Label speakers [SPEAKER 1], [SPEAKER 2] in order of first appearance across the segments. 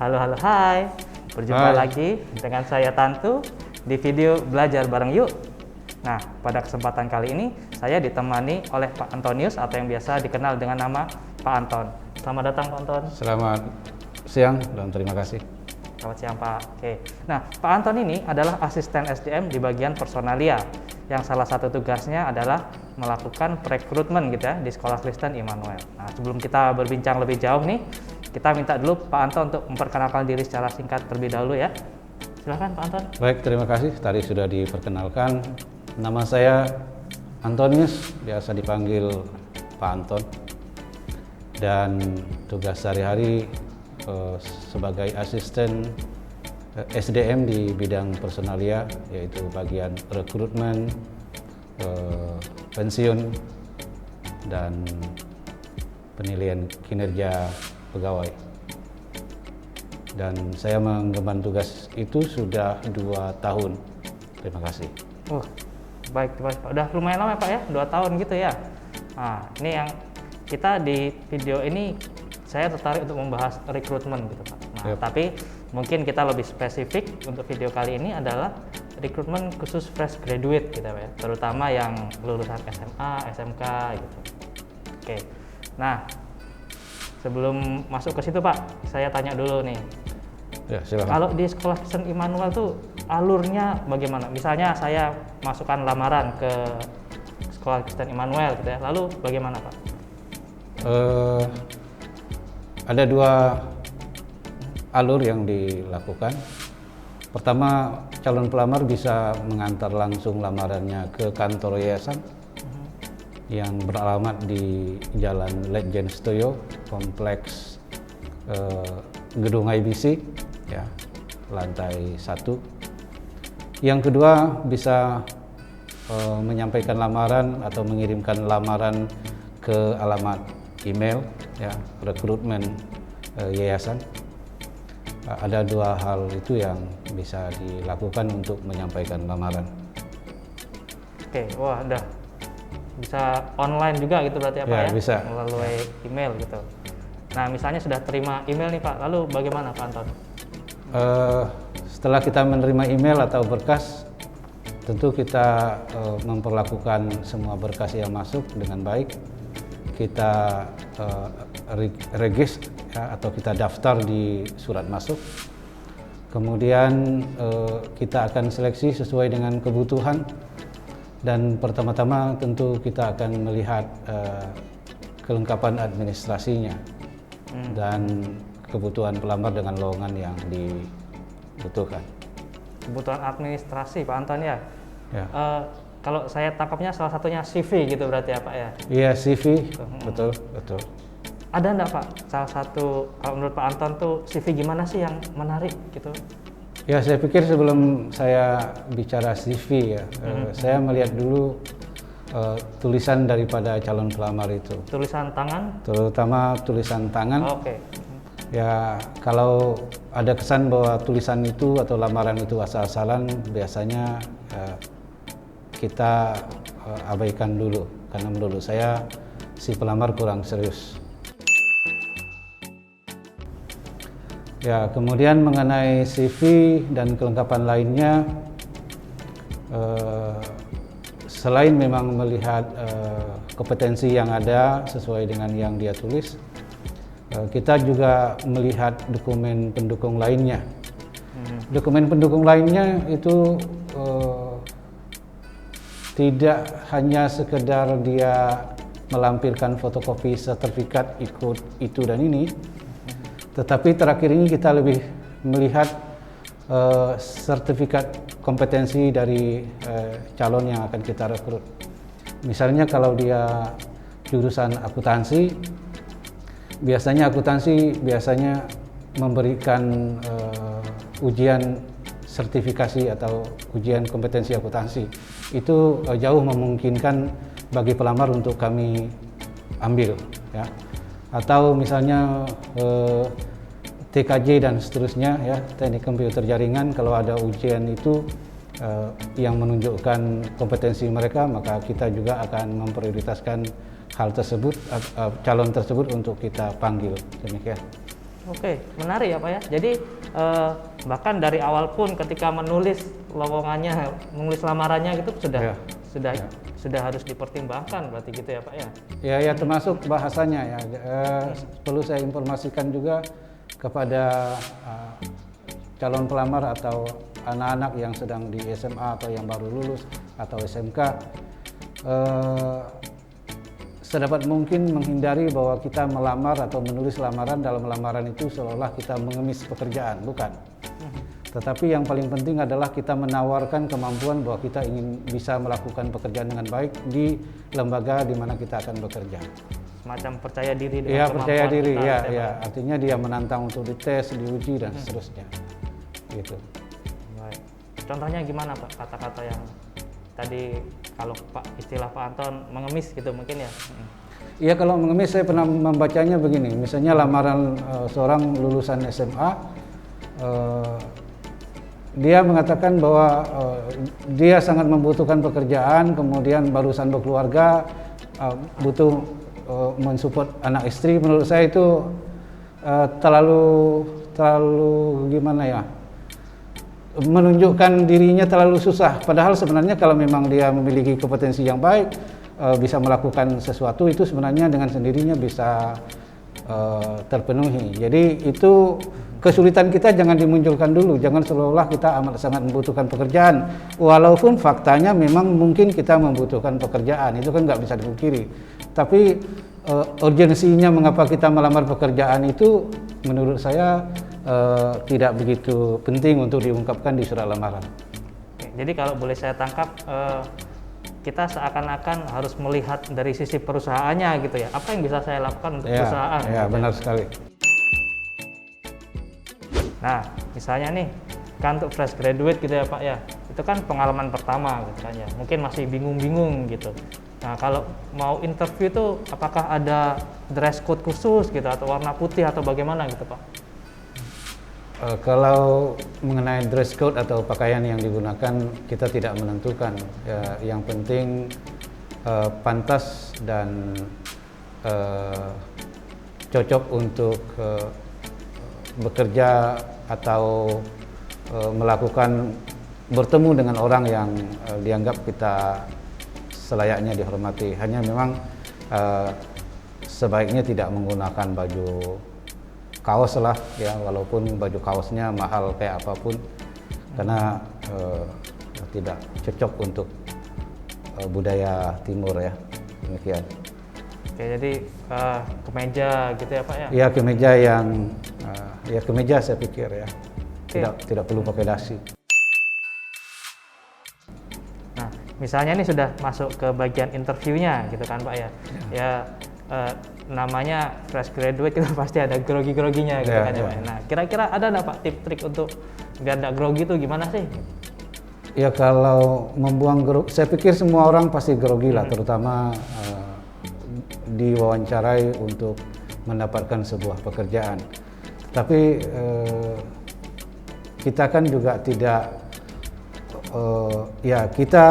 [SPEAKER 1] Halo, halo, hai. Berjumpa
[SPEAKER 2] Hai.
[SPEAKER 1] lagi dengan saya Tantu di video Belajar Bareng Yuk. Nah, pada kesempatan kali ini saya ditemani oleh Pak Antonius atau yang biasa dikenal dengan nama Pak Anton. Selamat datang Pak Anton.
[SPEAKER 2] Selamat siang dan terima kasih.
[SPEAKER 1] Selamat siang Pak. Oke. Nah, Pak Anton ini adalah asisten SDM di bagian personalia yang salah satu tugasnya adalah melakukan rekrutmen gitu ya di Sekolah Kristen Immanuel. Nah, sebelum kita berbincang lebih jauh nih, kita minta dulu Pak Anton untuk memperkenalkan diri secara singkat terlebih dahulu ya. Silakan Pak Anton.
[SPEAKER 2] Baik, terima kasih. Tadi sudah diperkenalkan. Nama saya Antonius, biasa dipanggil Pak Anton. Dan tugas sehari-hari sebagai asisten SDM di bidang personalia, yaitu bagian rekrutmen, pensiun, dan penilaian kinerja pegawai. Dan saya mengemban tugas itu sudah 2 tahun. Terima kasih.
[SPEAKER 1] Baik Pak. Udah lumayan lama ya Pak ya, 2 tahun gitu ya. Nah, ini yang kita di video ini saya tertarik untuk membahas rekrutmen gitu Pak. Nah,
[SPEAKER 2] Yep.
[SPEAKER 1] tapi mungkin kita lebih spesifik untuk video kali ini adalah rekrutmen khusus fresh graduate gitu Pak ya, terutama yang lulusan SMA, SMK gitu. Oke. Nah, sebelum masuk ke situ Pak, saya tanya dulu nih.
[SPEAKER 2] Ya, silakan.
[SPEAKER 1] Kalau di Sekolah Kristen Immanuel tuh alurnya bagaimana? Misalnya saya masukkan lamaran ke Sekolah Kristen Immanuel gitu ya. Lalu bagaimana Pak?
[SPEAKER 2] Ada 2 alur yang dilakukan. Pertama, calon pelamar bisa mengantar langsung lamarannya ke kantor yayasan yang beralamat di Jalan Letjen Stoyo, Kompleks Gedung IBC, ya, lantai 1. Yang kedua, bisa menyampaikan lamaran atau mengirimkan lamaran ke alamat email, ya, rekrutmen yayasan. Ada 2 hal itu yang bisa dilakukan untuk menyampaikan lamaran.
[SPEAKER 1] Oke, wah udah bisa online juga gitu berarti ya Pak
[SPEAKER 2] Ya,
[SPEAKER 1] ya?
[SPEAKER 2] bisa.
[SPEAKER 1] Melalui email gitu. Nah, misalnya sudah terima email nih Pak, lalu bagaimana Pak Anton?
[SPEAKER 2] Setelah kita menerima email atau berkas, tentu kita memperlakukan semua berkas yang masuk dengan baik. Kita regis, ya, atau kita daftar di surat masuk. Kemudian kita akan seleksi sesuai dengan kebutuhan, dan pertama-tama tentu kita akan melihat kelengkapan administrasinya dan kebutuhan pelamar dengan lowongan yang dibutuhkan.
[SPEAKER 1] Kebutuhan administrasi Pak Anton ya?
[SPEAKER 2] Ya.
[SPEAKER 1] Kalau saya tangkapnya salah satunya CV gitu berarti ya Pak ya?
[SPEAKER 2] Iya, CV, betul.
[SPEAKER 1] Ada enggak Pak salah satu, kalau menurut Pak Anton tuh CV gimana sih yang menarik gitu?
[SPEAKER 2] Ya, saya pikir sebelum saya bicara CV ya, saya melihat dulu tulisan daripada calon pelamar itu.
[SPEAKER 1] Tulisan tangan?
[SPEAKER 2] Terutama tulisan tangan.
[SPEAKER 1] Oke.
[SPEAKER 2] Ya, kalau ada kesan bahwa tulisan itu atau lamaran itu asal-asalan, biasanya kita abaikan dulu, karena menurut saya si pelamar kurang serius. Ya, kemudian mengenai CV dan kelengkapan lainnya, selain memang melihat kompetensi yang ada sesuai dengan yang dia tulis, kita juga melihat dokumen pendukung lainnya. Dokumen pendukung lainnya itu tidak hanya sekedar dia melampirkan fotokopi sertifikat ikut itu dan ini, tetapi terakhir ini kita lebih melihat sertifikat kompetensi dari calon yang akan kita rekrut. Misalnya kalau dia jurusan akuntansi, biasanya memberikan ujian sertifikasi atau ujian kompetensi akuntansi. Itu jauh memungkinkan bagi pelamar untuk kami ambil, ya. Atau misalnya TKJ dan seterusnya, ya, teknik komputer jaringan, kalau ada ujian itu yang menunjukkan kompetensi mereka, maka kita juga akan memprioritaskan hal tersebut, calon tersebut untuk kita panggil, demikian.
[SPEAKER 1] Oke, menarik ya Pak ya. Jadi bahkan dari awal pun ketika menulis lowongannya, menulis lamarannya gitu sudah
[SPEAKER 2] Ya.
[SPEAKER 1] sudah
[SPEAKER 2] Ya.
[SPEAKER 1] sudah harus dipertimbangkan berarti gitu ya Pak ya.
[SPEAKER 2] Ya, termasuk bahasanya ya. Perlu saya informasikan juga kepada calon pelamar atau anak-anak yang sedang di SMA atau yang baru lulus atau SMK, sedapat mungkin menghindari bahwa kita melamar atau menulis lamaran. Dalam lamaran itu seolah-olah kita mengemis pekerjaan, bukan. Tetapi yang paling penting adalah kita menawarkan kemampuan bahwa kita ingin bisa melakukan pekerjaan dengan baik di lembaga di mana kita akan bekerja.
[SPEAKER 1] Semacam percaya diri dengan
[SPEAKER 2] Ya,
[SPEAKER 1] kemampuan
[SPEAKER 2] percaya diri,
[SPEAKER 1] kita,
[SPEAKER 2] ya,
[SPEAKER 1] gitu
[SPEAKER 2] ya.
[SPEAKER 1] Pak.
[SPEAKER 2] Artinya dia menantang untuk dites, diuji dan seterusnya. Gitu.
[SPEAKER 1] Baik. Contohnya gimana Pak kata-kata yang tadi kalau Pak istilah Pak Anton mengemis gitu mungkin ya?
[SPEAKER 2] Iya, kalau mengemis saya pernah membacanya begini. Misalnya lamaran seorang lulusan SMA, dia mengatakan bahwa dia sangat membutuhkan pekerjaan, kemudian barusan berkeluarga, butuh mensupport anak istri. Menurut saya itu terlalu gimana ya? Menunjukkan dirinya terlalu susah. Padahal sebenarnya kalau memang dia memiliki kompetensi yang baik, bisa melakukan sesuatu, itu sebenarnya dengan sendirinya bisa terpenuhi. Jadi itu kesulitan kita jangan dimunculkan dulu, jangan seolah-olah kita amat sangat membutuhkan pekerjaan. Walaupun faktanya memang mungkin kita membutuhkan pekerjaan, itu kan nggak bisa dipungkiri. Tapi urgensinya mengapa kita melamar pekerjaan itu menurut saya tidak begitu penting untuk diungkapkan di surat lamaran.
[SPEAKER 1] Oke, jadi kalau boleh saya tangkap, kita seakan-akan harus melihat dari sisi perusahaannya gitu ya. Apa yang bisa saya lakukan untuk perusahaan?
[SPEAKER 2] Ya,
[SPEAKER 1] gitu.
[SPEAKER 2] benar sekali.
[SPEAKER 1] Nah, misalnya nih, kan untuk fresh graduate gitu ya Pak ya, itu kan pengalaman pertama gitu kan ya, mungkin masih bingung-bingung gitu. Nah, kalau mau interview itu apakah ada dress code khusus gitu atau warna putih atau bagaimana gitu Pak?
[SPEAKER 2] Kalau mengenai dress code atau pakaian yang digunakan, kita tidak menentukan. Yang penting pantas dan cocok untuk bekerja atau melakukan bertemu dengan orang yang dianggap kita selayaknya dihormati. Hanya memang sebaiknya tidak menggunakan baju kaos lah ya, walaupun baju kaosnya mahal kayak apapun, karena tidak cocok untuk budaya timur ya, demikian.
[SPEAKER 1] Oke, jadi kemeja gitu ya Pak ya?
[SPEAKER 2] Ya, kemeja yang ya kemeja saya pikir ya, tidak perlu pakai dasi.
[SPEAKER 1] Nah, misalnya ini sudah masuk ke bagian interviewnya gitu kan Pak ya? Ya namanya fresh graduate itu pasti ada grogi-groginya gitu kan ya Pak. Nah, kira-kira ada nggak Pak tip-trik untuk biar nggak grogi itu gimana sih?
[SPEAKER 2] Ya, kalau membuang grogi, saya pikir semua orang pasti grogi lah, terutama diwawancarai untuk mendapatkan sebuah pekerjaan. Tapi kita kan juga tidak, ya kita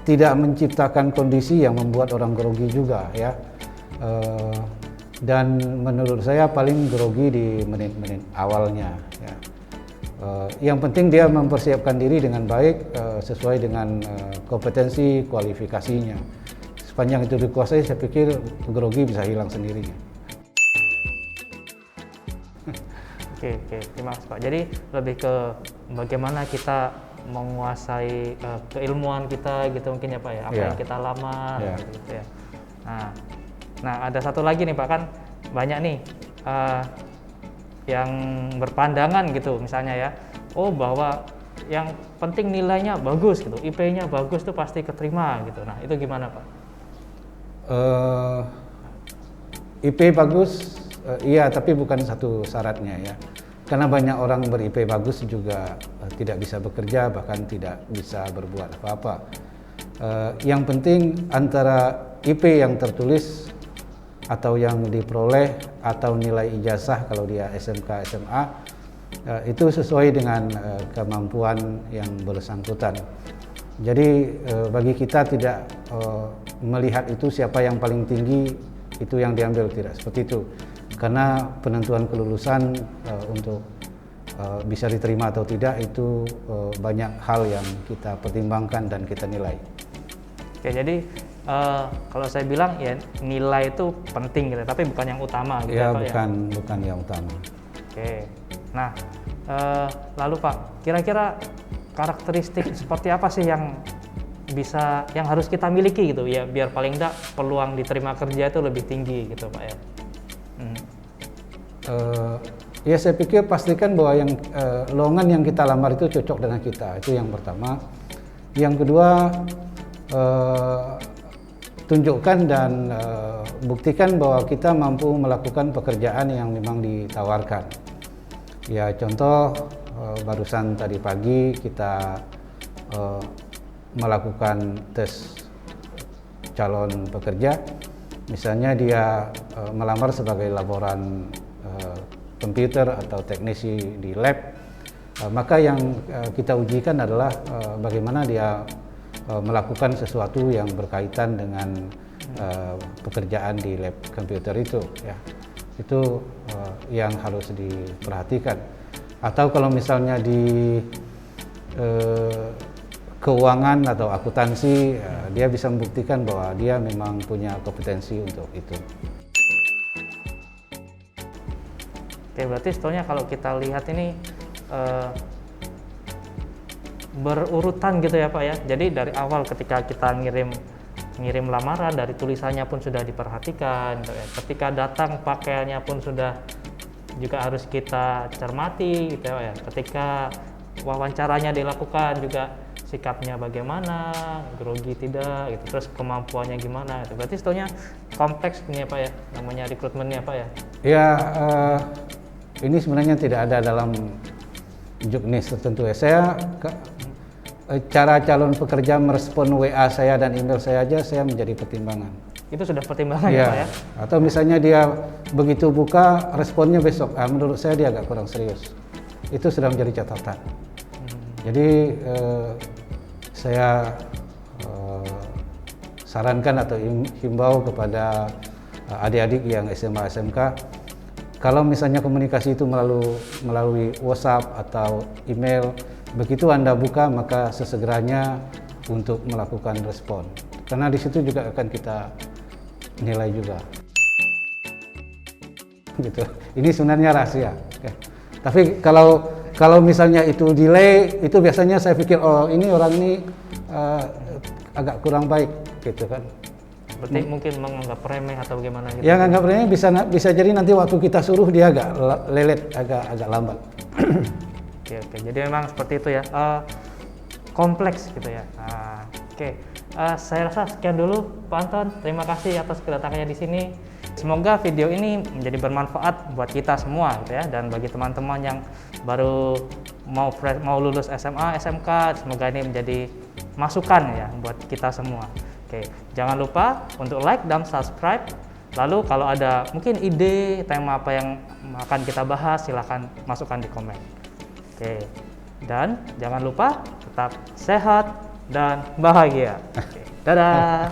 [SPEAKER 2] tidak menciptakan kondisi yang membuat orang grogi juga ya. Dan menurut saya paling grogi di menit-menit awalnya ya. Yang penting dia mempersiapkan diri dengan baik sesuai dengan kompetensi kualifikasinya. Sepanjang itu dikuasai, saya pikir grogi bisa hilang sendirinya.
[SPEAKER 1] Oke, terima kasih Pak. Jadi lebih ke bagaimana kita menguasai keilmuan kita gitu mungkin ya Pak ya, apa yang kita lamar gitu ya. Nah, ada satu lagi nih Pak, kan banyak nih yang berpandangan gitu misalnya ya, bahwa yang penting nilainya bagus gitu, IP-nya bagus tuh pasti keterima gitu. Nah, itu gimana Pak?
[SPEAKER 2] IP bagus, iya, tapi bukan satu syaratnya ya. Karena banyak orang ber-IP bagus juga tidak bisa bekerja, bahkan tidak bisa berbuat apa-apa. Yang penting antara IP yang tertulis atau yang diperoleh atau nilai ijazah kalau dia SMK SMA itu sesuai dengan kemampuan yang bersangkutan. Jadi bagi kita tidak melihat itu siapa yang paling tinggi itu yang diambil, tidak seperti itu. Karena penentuan kelulusan untuk bisa diterima atau tidak itu banyak hal yang kita pertimbangkan dan kita nilai.
[SPEAKER 1] Oke, jadi kalau saya bilang ya nilai itu penting gitu, tapi bukan yang utama gitu
[SPEAKER 2] Ya,
[SPEAKER 1] Pak ya.
[SPEAKER 2] bukan yang utama.
[SPEAKER 1] Oke, nah lalu Pak, kira-kira karakteristik seperti apa sih yang harus kita miliki gitu ya, biar paling enggak peluang diterima kerja itu lebih tinggi gitu Pak ya.
[SPEAKER 2] Ya saya pikir pastikan bahwa yang lowongan yang kita lamar itu cocok dengan kita, itu yang pertama. Yang kedua, tunjukkan dan buktikan bahwa kita mampu melakukan pekerjaan yang memang ditawarkan. Ya contoh, barusan tadi pagi kita melakukan tes calon pekerja, misalnya dia melamar sebagai laboran komputer atau teknisi di lab, maka yang kita ujikan adalah bagaimana dia melakukan sesuatu yang berkaitan dengan pekerjaan di lab komputer itu, ya. Itu yang harus diperhatikan. Atau kalau misalnya di keuangan atau akuntansi, dia bisa membuktikan bahwa dia memang punya kompetensi untuk itu.
[SPEAKER 1] Oke, berarti sebetulnya kalau kita lihat ini berurutan gitu ya Pak ya. Jadi dari awal ketika kita ngirim lamaran, dari tulisannya pun sudah diperhatikan gitu ya. Ketika datang pakaiannya pun sudah juga harus kita cermati gitu ya. Ketika wawancaranya dilakukan juga sikapnya bagaimana, grogi tidak gitu, terus kemampuannya gimana gitu. Berarti sebetulnya kompleks ini ya Pak ya, namanya rekrutmennya Pak ya.
[SPEAKER 2] Ya, ini sebenarnya tidak ada dalam juknis tertentu ya. Cara calon pekerja merespon WA saya dan email saya aja saya menjadi pertimbangan.
[SPEAKER 1] Itu sudah pertimbangan ya Pak ya?
[SPEAKER 2] Atau misalnya dia begitu buka responnya besok, menurut saya dia agak kurang serius. Itu sudah menjadi catatan. Jadi saya sarankan atau himbau kepada adik-adik yang SMA SMK, kalau misalnya komunikasi itu melalui WhatsApp atau email, begitu Anda buka maka sesegeranya untuk melakukan respon, karena di situ juga akan kita nilai juga. Gitu. Ini sebenarnya rahasia. Okay. Tapi kalau misalnya itu delay, itu biasanya saya pikir ini orang ini agak kurang baik, gitu kan.
[SPEAKER 1] Berarti mungkin menganggap remeh atau bagaimana gitu?
[SPEAKER 2] Ya, nganggap remeh bisa jadi nanti waktu kita suruh dia agak lelet, agak lambat.
[SPEAKER 1] Oke, jadi memang seperti itu ya, kompleks gitu ya. Oke, saya rasa sekian dulu Pak Anton. Terima kasih atas kedatangannya di sini. Semoga video ini menjadi bermanfaat buat kita semua gitu ya, dan bagi teman-teman yang baru mau lulus SMA, SMK, semoga ini menjadi masukan ya buat kita semua. Oke, jangan lupa untuk like dan subscribe. Lalu kalau ada mungkin ide tema apa yang akan kita bahas, silahkan masukkan di komen. Oke, dan jangan lupa tetap sehat dan bahagia. Oke, dadah.